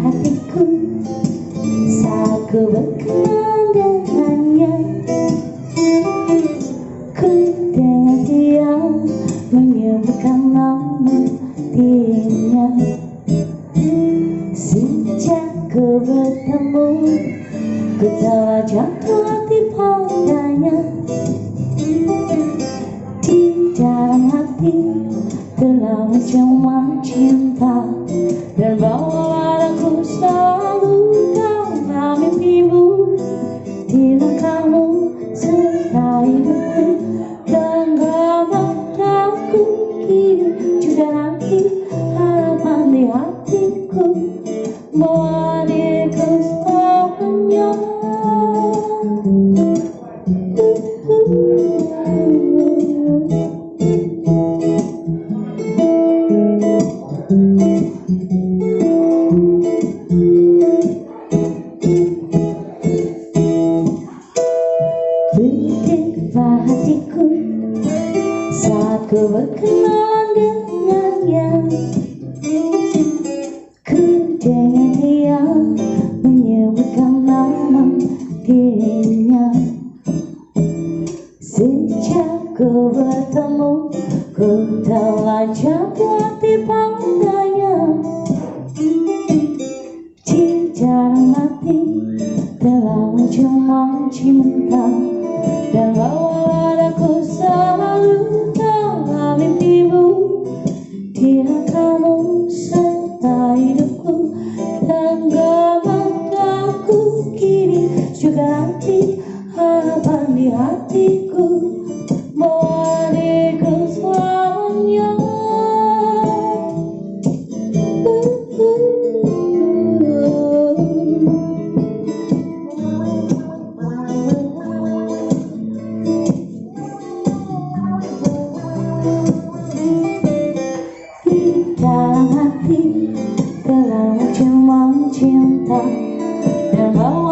Hatiku saat ku berkenan dengannya, ku dengan diam menyebutkan nama dirinya. Sejak ku bertemu, ku telah jatuh hati padanya. Di dalam hati telah mencemar cinta, dan bawalah aku selalu dalam mimpimu. Bila kamu serta hidupku, genggaman aku kini juga nanti harapan di hatiku, bahwa diriku selamanya. Betapa hatiku saat ku berkenalan dengannya, ku dengan diam menyebutkan nama dirinya. Sejak ku bertemu, ku telah jatuh hati padanya. Di dalam hati telah mencemar cinta, dan bawalah aku selalu dalam mimpimu. Dia kamu serta hidupku, genggaman aku kini juga nanti harapan di hatiku, bahwa diriku selamanya. Dalam hati telah mencemar cinta, dan bawa